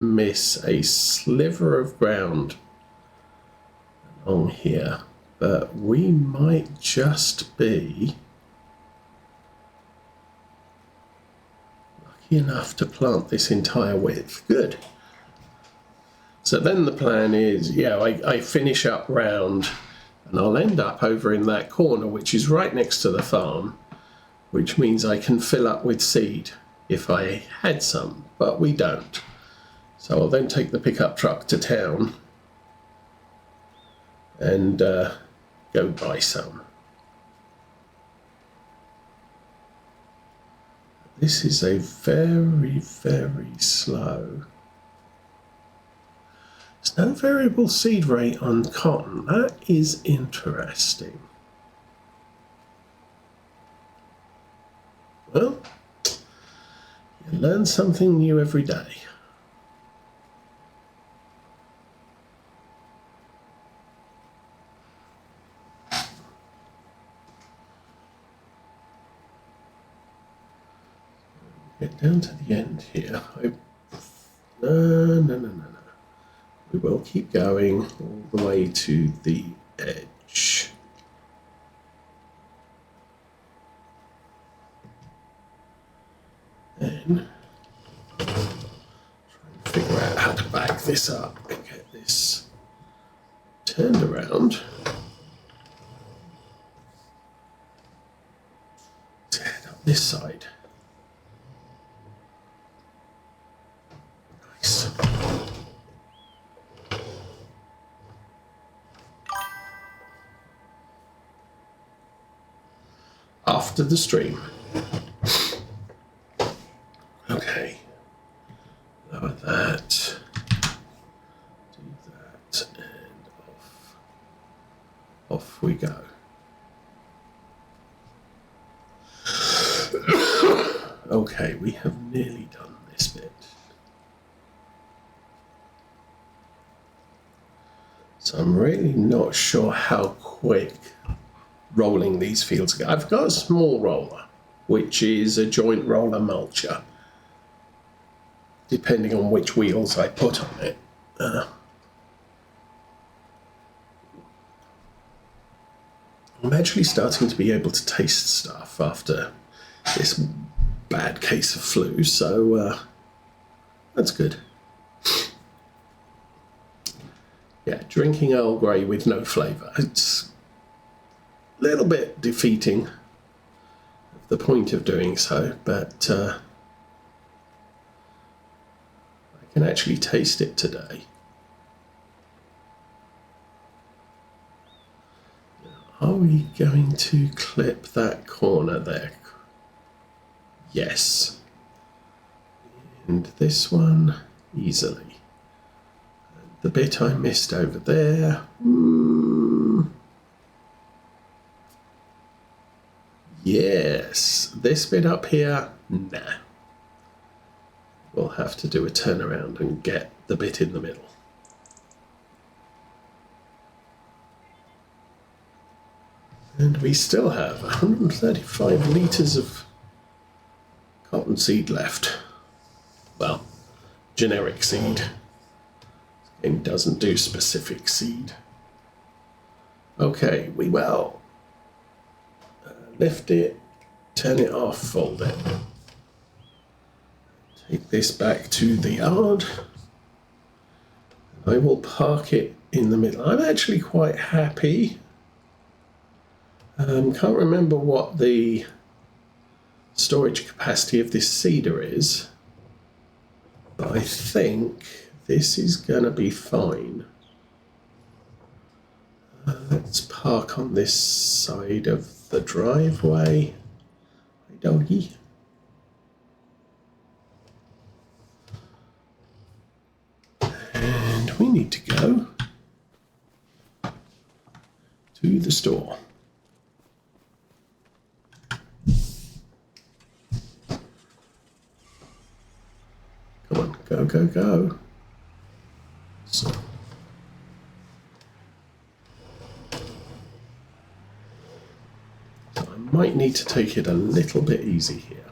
miss a sliver of ground along here, but we might just be lucky enough to plant this entire width. Good. So then the plan is, yeah, I finish up round and I'll end up over in that corner, which is right next to the farm, which means I can fill up with seed if I had some, but we don't. So I'll then take the pickup truck to town and go buy some. This is a very, very slow. There's no variable seed rate on cotton. That is interesting. Well, you learn something new every day. Get down to the end here. No. We will keep going all the way to the edge. Then try and figure out how to back this up and get this turned around. To head up this side. Nice. After the stream. Okay. Lower that. Do that and off. Off we go. Okay, we have nearly done this bit. So I'm really not sure how quick rolling these fields go. I've got a small roller, which is a joint roller mulcher, depending on which wheels I put on it. I'm actually starting to be able to taste stuff after this bad case of flu, so that's good. Yeah, drinking Earl Grey with no flavour. It's a little bit defeating of the point of doing so, but I can actually taste it today. Are we going to clip that corner there? Yes. And this one easily. And the bit I missed over there. Yes. This bit up here, nah. We'll have to do a turnaround and get the bit in the middle. And we still have 135 litres of cottonseed left. Well, generic seed. This game doesn't do specific seed. Okay, we will lift it, turn it off, fold it. Take this back to the yard. I will park it in the middle. I'm actually quite happy. Can't remember what the storage capacity of this seeder is, but I think this is going to be fine. Let's park on this side of the driveway. Hey, doggy. And we need to go to the store. Come on, go, go, go. So. I might need to take it a little bit easy here.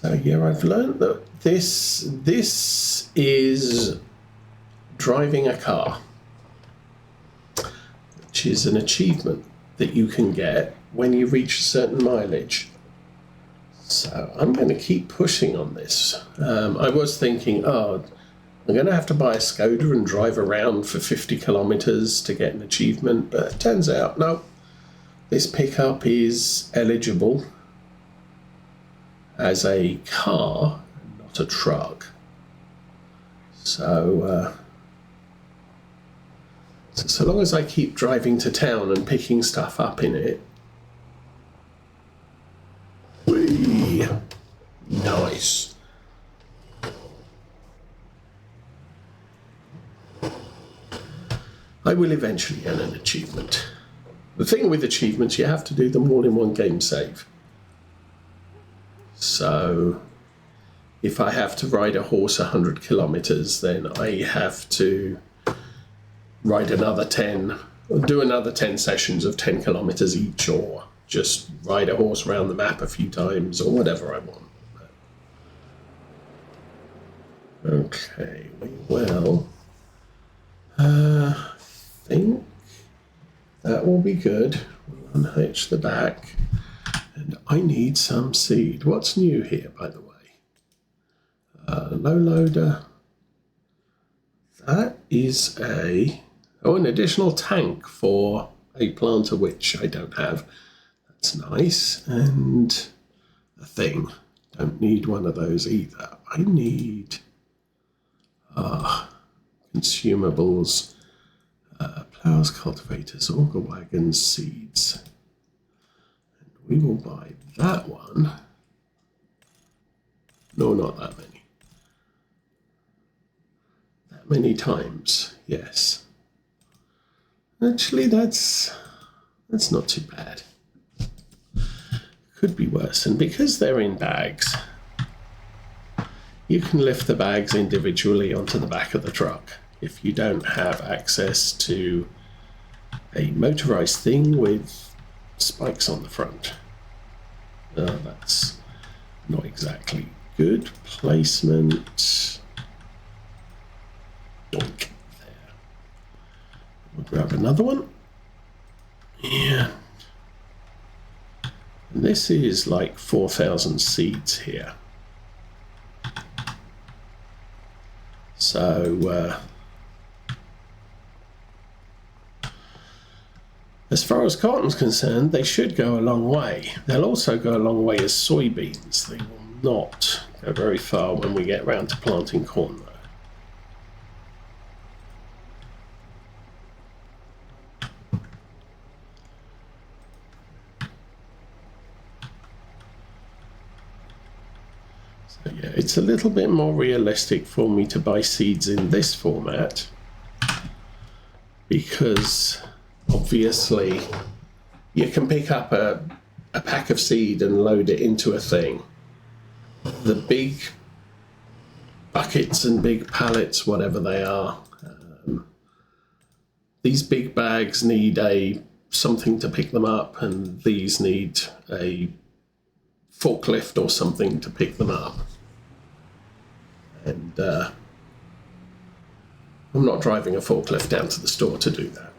So yeah, I've learned that this is driving a car, which is an achievement that you can get when you reach a certain mileage. So I'm going to keep pushing on this. I was thinking, oh, I'm going to have to buy a Skoda and drive around for 50 kilometers to get an achievement, but it turns out, no, this pickup is eligible as a car, not a truck. So, so long as I keep driving to town and picking stuff up in it, whee, nice. I will eventually earn an achievement. The thing with achievements, you have to do them all in one game save. So if I have to ride a horse 100 kilometers, then I have to ride another 10, or do another 10 sessions of 10 kilometers each, or just ride a horse around the map a few times, or whatever I want. Okay, well, I think that will be good. We'll unhitch the back. And I need some seed. What's new here, by the way? Low loader. That is an additional tank for a planter, which I don't have. That's nice. And a thing. Don't need one of those either. I need consumables, plows, cultivators, auger wagons, seeds. We will buy that one. No, not that many. That many times, yes. Actually, that's not too bad. Could be worse. And because they're in bags, you can lift the bags individually onto the back of the truck if you don't have access to a motorized thing with spikes on the front. That's not exactly good placement. Doink, there. We'll grab another one. Yeah. And this is like 4,000 seeds here. So, as far as cotton's concerned, they should go a long way. They'll also go a long way as soybeans. They will not go very far when we get round to planting corn, though. So yeah, it's a little bit more realistic for me to buy seeds in this format because obviously you can pick up a pack of seed and load it into a thing. The big buckets and big pallets, whatever they are, these big bags need something to pick them up, and these need a forklift or something to pick them up. And I'm not driving a forklift down to the store to do that.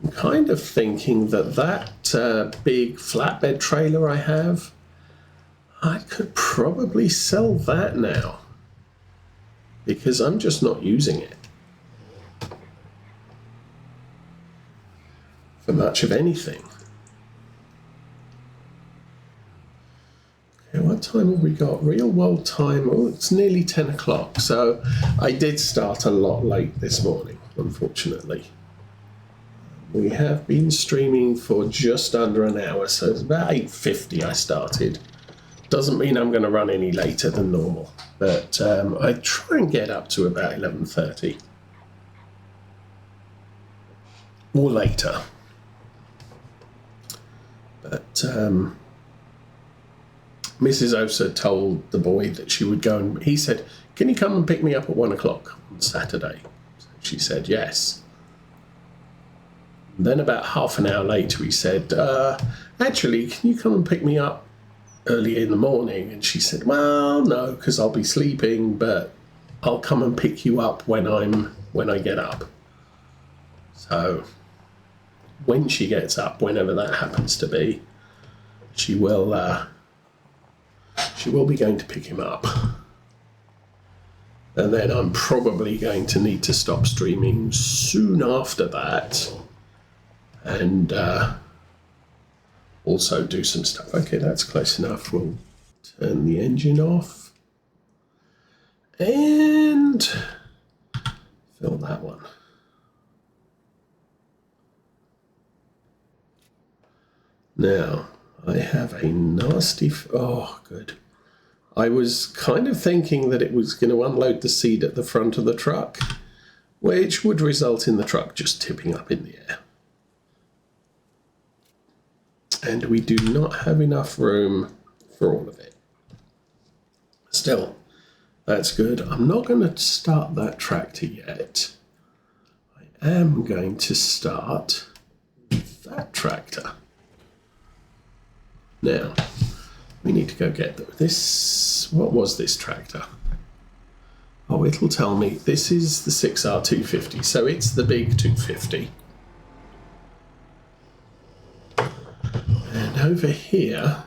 I'm kind of thinking that big flatbed trailer I have, I could probably sell that now because I'm just not using it for much of anything. Okay, what time have we got? Real world time, oh, it's nearly 10 o'clock. So I did start a lot late this morning, unfortunately. We have been streaming for just under an hour, so it's about 8:50 I started. Doesn't mean I'm going to run any later than normal, but I try and get up to about 11:30 or later. But Mrs. Osa told the boy that she would go, and he said, "Can you come and pick me up at 1 o'clock on Saturday?" So she said yes. Then about half an hour later he said, actually, can you come and pick me up early in the morning? And she said, well, no, because I'll be sleeping, but I'll come and pick you up when I get up. So when she gets up, whenever that happens to be, she will be going to pick him up. And then I'm probably going to need to stop streaming soon after that, and also do some stuff. Okay, that's close enough. We'll turn the engine off and fill that one. Now, I have a nasty... Oh, good. I was kind of thinking that it was going to unload the seed at the front of the truck, which would result in the truck just tipping up in the air. And we do not have enough room for all of it. Still, that's good. I'm not going to start that tractor yet. I am going to start that tractor. Now, we need to go get this. What was this tractor? Oh, it'll tell me. This is the 6R250, so it's the big 250. And over here,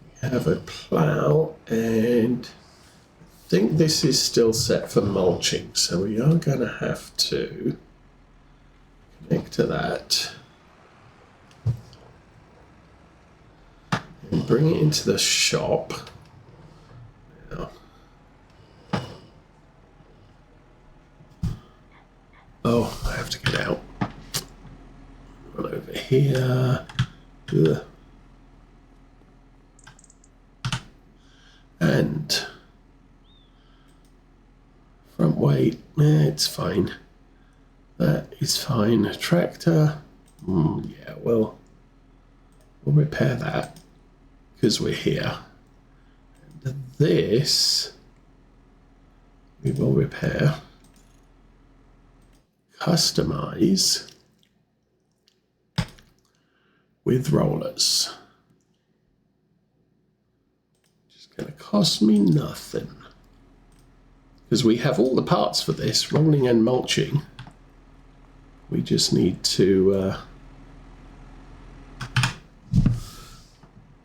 we have a plough, and I think this is still set for mulching, so we are going to have to connect to that. And bring it into the shop. Now. Oh, I have to get out. One over here. Ugh. And front weight, it's fine. That is fine. Tractor, yeah, we'll repair that, because we're here. And this we will repair, customize with rollers. Just going to cost me nothing, because we have all the parts for this, rolling and mulching. We just need to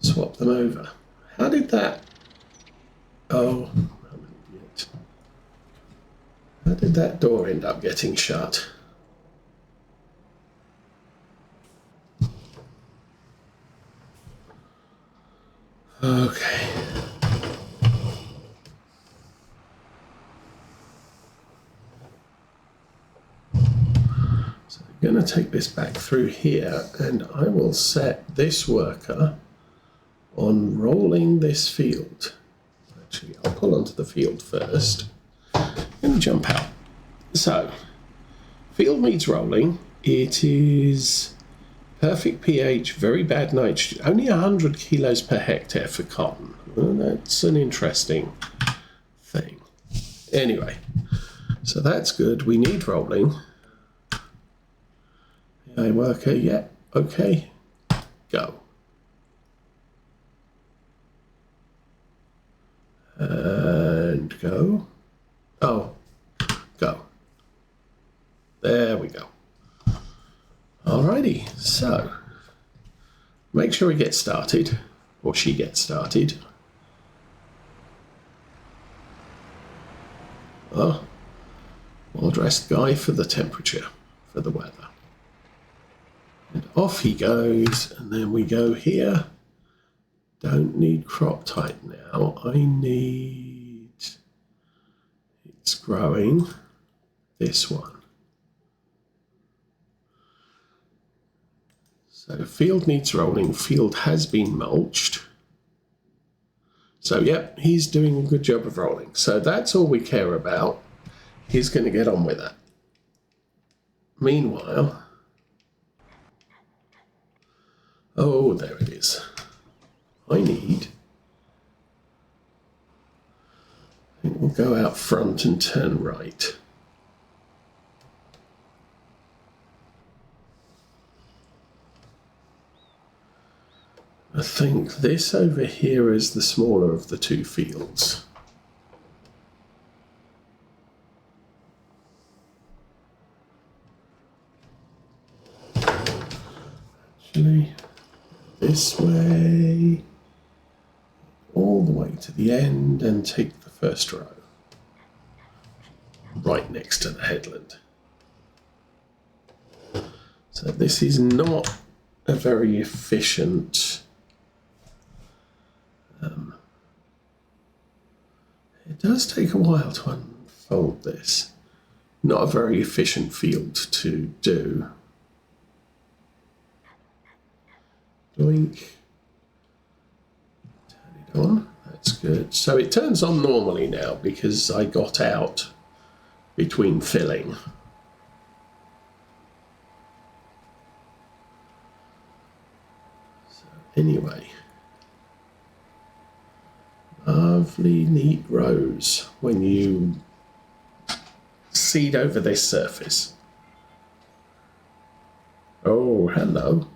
swap them over. How did that... Oh, I'm an idiot. How did that door end up getting shut? Okay. So I'm going to take this back through here, and I will set this worker on rolling this field. Actually, I'll pull onto the field first and jump out. So, field needs rolling. It is perfect pH, very bad nitrogen, only 100 kilos per hectare for cotton. Well, that's an interesting thing. Anyway, so that's good. We need rolling. AI worker, yeah, okay, go. And go. Oh, go. There we go. Alrighty, so make sure we get started, or she gets started. Oh, well-dressed guy for the temperature, for the weather. And off he goes, and then we go here. Don't need crop type now. I need, it's growing, this one. So field needs rolling, field has been mulched. So yep, he's doing a good job of rolling. So that's all we care about. He's going to get on with that. Meanwhile, oh, there it is. I think we'll go out front and turn right. I think this over here is the smaller of the two fields. Actually, this way, all the way to the end and take the first row, right next to the headland. So this is not a very efficient, it does take a while to unfold this. Not a very efficient field to do. Doink. Turn it on, that's good. So it turns on normally now because I got out between filling. So anyway. Lovely, neat rows when you seed over this surface. Oh, hello.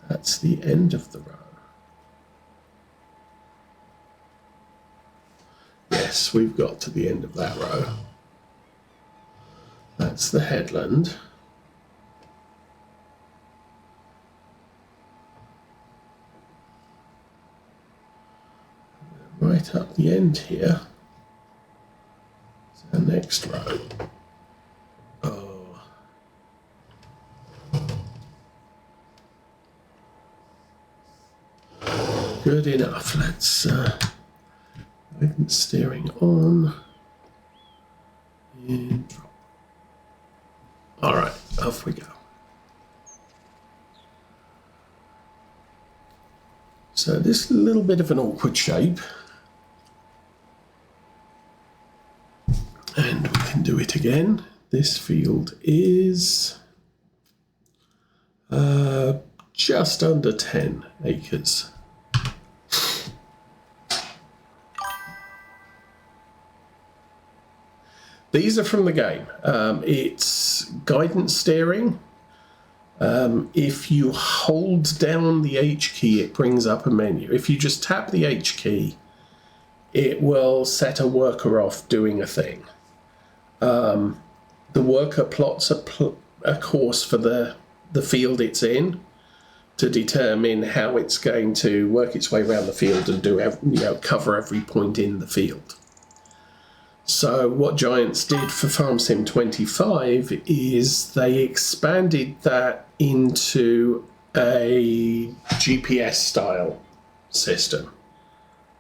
That's the end of the row. Yes, we've got to the end of that row. That's the headland. Right up the end here is our next row. Oh. Good enough. Let's guidance steering on and drop. All right, off we go. So this is a little bit of an awkward shape. And we can do it again. This field is just under 10 acres. These are from the game. It's guidance steering. If you hold down the H key, it brings up a menu. If you just tap the H key, it will set a worker off doing a thing. The worker plots a course for the field it's in to determine how it's going to work its way around the field and do cover every point in the field. So what Giants did for FS25 is they expanded that into a GPS style system.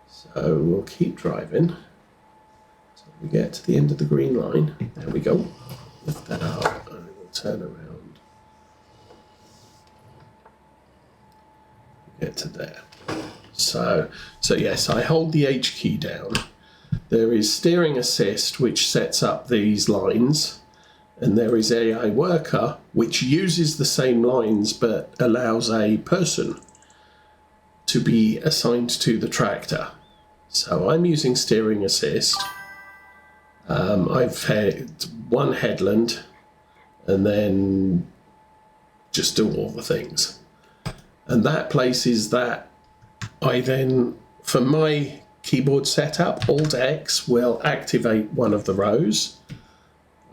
So we'll keep driving. So we get to the end of the green line. There we go. Lift that up and it will turn around. Get to there. So yes, I hold the H key down. There is steering assist, which sets up these lines, and there is AI worker, which uses the same lines but allows a person to be assigned to the tractor. So I'm using steering assist. I've had one headland and then just do all the things. And that places that I then, for my keyboard setup, Alt X will activate one of the rows.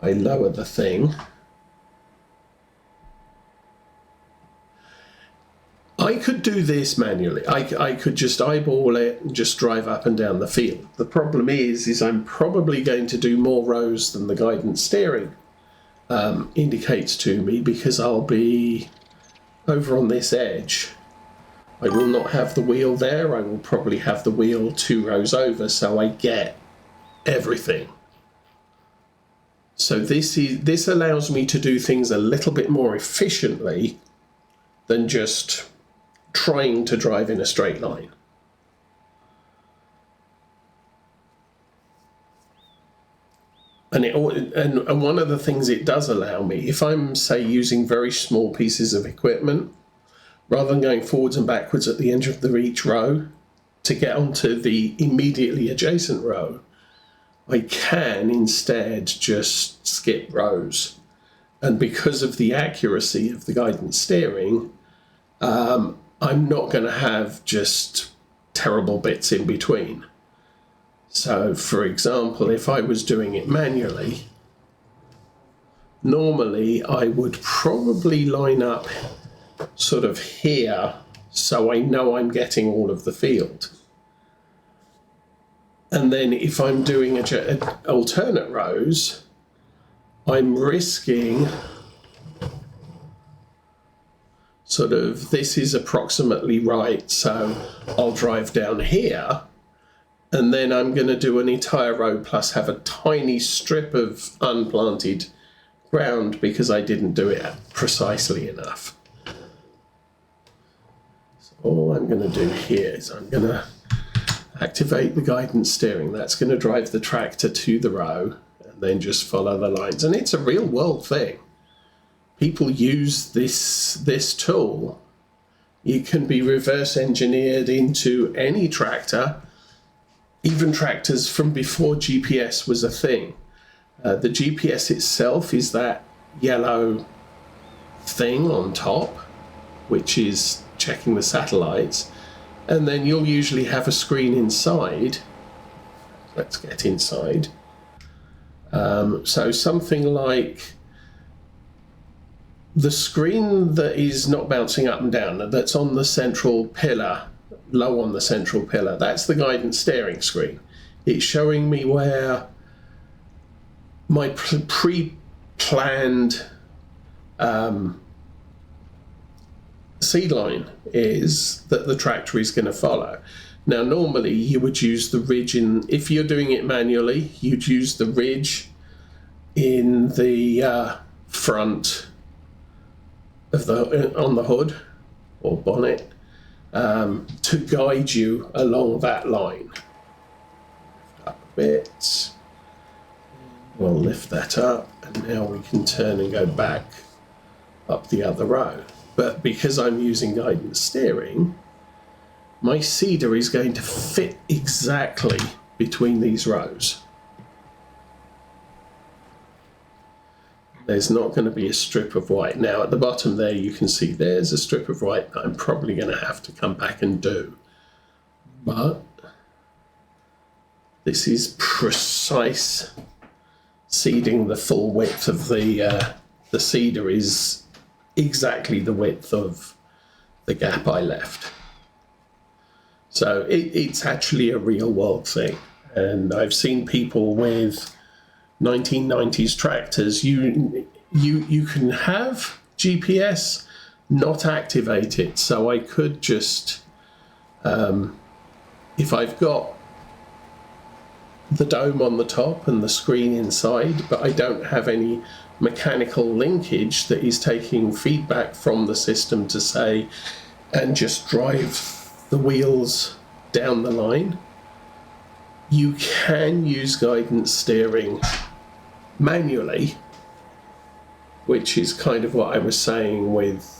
I lower the thing. I could do this manually. I could just eyeball it and just drive up and down the field. The problem is I'm probably going to do more rows than the guidance steering indicates to me, because I'll be over on this edge. I will not have the wheel there. I will probably have the wheel 2 rows over, so I get everything. So this allows me to do things a little bit more efficiently than just trying to drive in a straight line. And one of the things it does allow me, if I'm, say, using very small pieces of equipment, rather than going forwards and backwards at the end of each row to get onto the immediately adjacent row, I can instead just skip rows. And because of the accuracy of the guidance steering, I'm not going to have just terrible bits in between. So, for example, if I was doing it manually, normally I would probably line up sort of here so I know I'm getting all of the field. And then if I'm doing alternate rows, I'm risking sort of, this is approximately right, so I'll drive down here, and then I'm going to do an entire row plus have a tiny strip of unplanted ground because I didn't do it precisely enough. So all I'm going to do here is I'm going to activate the guidance steering. That's going to drive the tractor to the row and then just follow the lines. And it's a real world thing. People use this tool. You can be reverse engineered into any tractor, even tractors from before GPS was a thing. The GPS itself is that yellow thing on top, which is checking the satellites. And then you'll usually have a screen inside. Let's get inside. So something like the screen that is not bouncing up and down, that's on the central pillar, low on the central pillar, that's the guidance steering screen. It's showing me where my pre-planned seed line is that the tractor is going to follow. Now, normally you would use the ridge if you're doing it manually, you'd use the ridge in the front of on the hood or bonnet to guide you along that line. Lift up a bit. We'll lift that up, and now we can turn and go back up the other row. But because I'm using guidance steering, my seeder is going to fit exactly between these rows. There's not going to be a strip of white. Now at the bottom there you can see there's a strip of white that I'm probably going to have to come back and do. But this is precise seeding. The full width of the seeder is exactly the width of the gap I left. So it's actually a real world thing. And I've seen people with 1990s tractors, you can have GPS, not activate it. So I could just, if I've got the dome on the top and the screen inside, but I don't have any mechanical linkage that is taking feedback from the system to say, and just drive the wheels down the line, you can use guidance steering manually, which is kind of what I was saying with